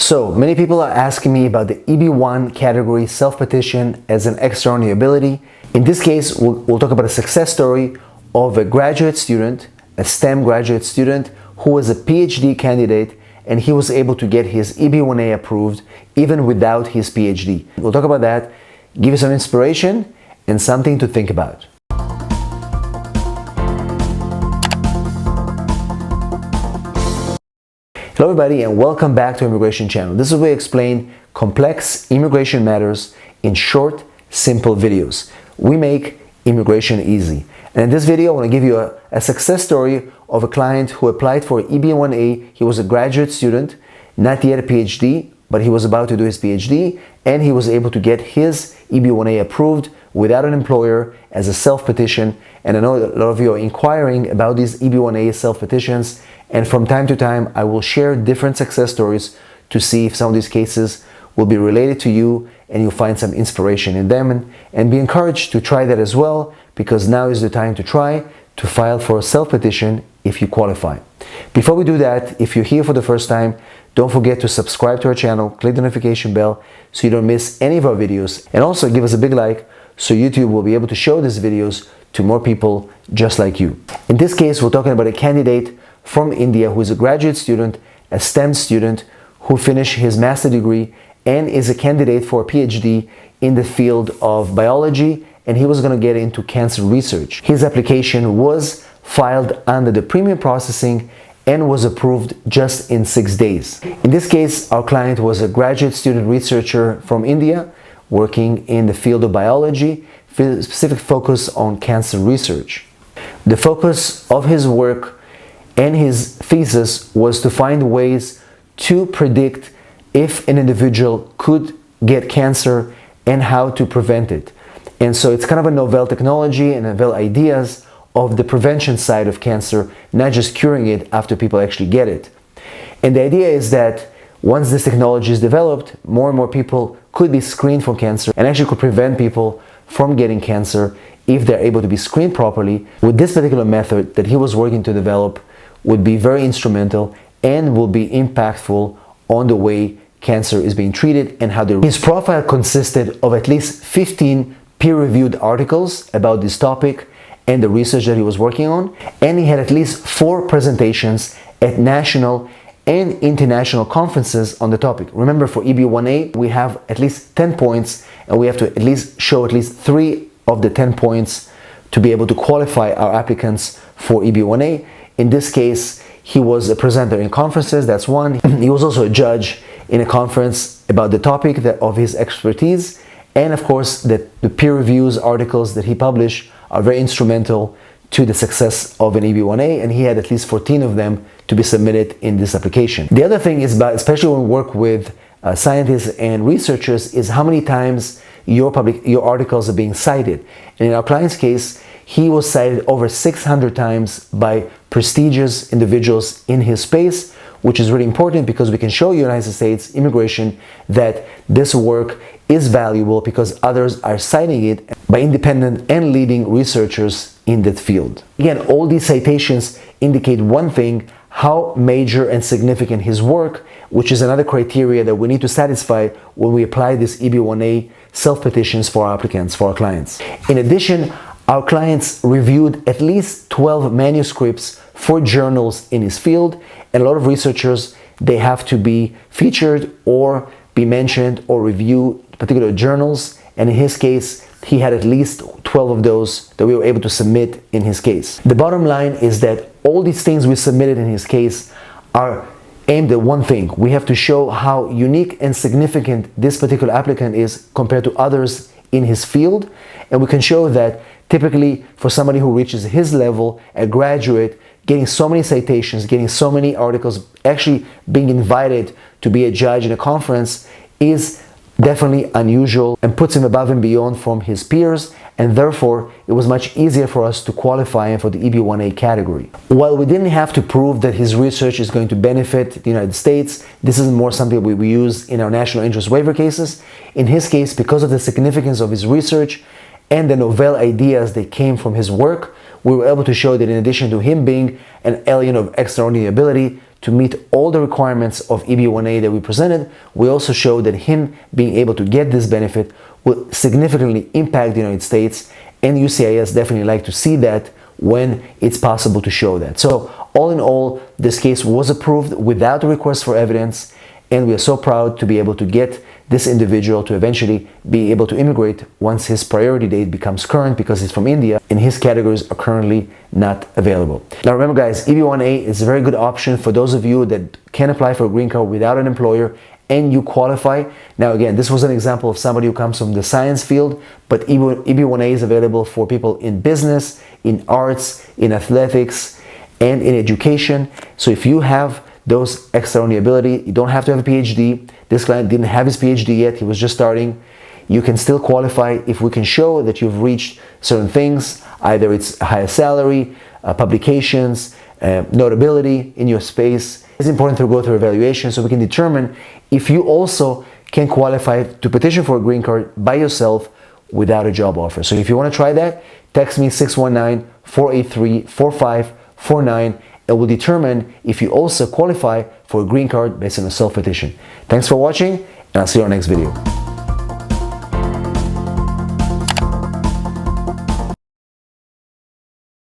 So many people are asking me about the EB-1 category self-petition as an extraordinary ability. In this case, we'll talk about a success story of a graduate student, a STEM graduate student who was a PhD candidate, and he was able to get his EB-1A approved even without his PhD. We'll talk about that, give you some inspiration and something to think about. Hello everybody and welcome back to Immigration Channel. This is where we explain complex immigration matters in short, simple videos. We make immigration easy. And in this video, I want to give you a success story of a client who applied for EB-1A. He was a graduate student, not yet a PhD, but he was about to do his PhD, and he was able to get his EB-1A approved without an employer as a self-petition. And I know a lot of you are inquiring about these EB-1A self-petitions, and from time to time I will share different success stories to see if some of these cases will be related to you and you'll find some inspiration in them, and be encouraged to try that as well, because now is the time to try to file for a self-petition if you qualify. Before we do that, if you're here for the first time, don't forget to subscribe to our channel, click the notification bell so you don't miss any of our videos, and also give us a big like so YouTube will be able to show these videos to more people just like you. In this case, we're talking about a candidate from India who is a graduate student, a STEM student who finished his master's degree and is a candidate for a PhD in the field of biology, and he was going to get into cancer research. His application was filed under the premium processing and was approved just in 6 days. In this case, our client was a graduate student researcher from India working in the field of biology, specific focus on cancer research. The focus of his work and his thesis was to find ways to predict if an individual could get cancer and how to prevent it. And so it's kind of a novel technology and novel ideas of the prevention side of cancer, not just curing it after people actually get it. And the idea is that once this technology is developed, more and more people could be screened for cancer and actually could prevent people from getting cancer if they're able to be screened properly. With this particular method that he was working to develop would be very instrumental and will be impactful on the way cancer is being treated and how his profile consisted of at least 15 peer-reviewed articles about this topic and the research that he was working on, and he had at least 4 presentations at national and international conferences on the topic. Remember, for EB-1A we have at least 10 points and we have to at least show at least 3 of the 10 points to be able to qualify our applicants for EB-1A. In this case, he was a presenter in conferences, that's one. He was also a judge in a conference about the topic of his expertise, and of course the peer reviews articles that he published are very instrumental to the success of an EB-1A, and he had at least 14 of them to be submitted in this application. The other thing is about, especially when we work with scientists and researchers, is how many times your articles are being cited. And in our client's case, he was cited over 600 times by prestigious individuals in his space, which is really important because we can show United States immigration that this work is valuable because others are citing it by independent and leading researchers in that field. Again, all these citations indicate one thing: how major and significant his work, which is another criteria that we need to satisfy when we apply this EB-1A self-petitions for our applicants, for our clients. In addition, our clients reviewed at least 12 manuscripts for journals in his field, and a lot of researchers, they have to be featured or be mentioned or review particular journals, and in his case, he had at least 12 of those that we were able to submit in his case. The bottom line is that all these things we submitted in his case are aimed at one thing: we have to show how unique and significant this particular applicant is compared to others in his field, and we can show that typically for somebody who reaches his level, a graduate, getting so many citations, getting so many articles, actually being invited to be a judge in a conference is definitely unusual and puts him above and beyond from his peers, and therefore it was much easier for us to qualify him for the EB-1A category. While we didn't have to prove that his research is going to benefit the United States, this is more something we use in our national interest waiver cases. In his case, because of the significance of his research and the novel ideas that came from his work, we were able to show that in addition to him being an alien of extraordinary ability, to meet all the requirements of EB-1A that we presented, we also showed that him being able to get this benefit will significantly impact the United States, and USCIS definitely like to see that when it's possible to show that. So all in all, this case was approved without a request for evidence, and we are so proud to be able to get this individual to eventually be able to immigrate once his priority date becomes current, because he's from India and his categories are currently not available. Now remember guys, EB-1A is a very good option for those of you that can apply for a green card without an employer and you qualify. Now again, this was an example of somebody who comes from the science field, but EB-1A is available for people in business, in arts, in athletics, and in education. So if you have those extraordinary ability, you don't have to have a PhD. This client didn't have his PhD yet, he was just starting. You can still qualify if we can show that you've reached certain things, either it's a higher salary, publications, notability in your space. It's important to go through evaluation so we can determine if you also can qualify to petition for a green card by yourself without a job offer. So if you want to try that, text me 619-483-4549 and we'll determine if you also qualify for a green card based on a self-petition. Thanks for watching, and I'll see you on our next video.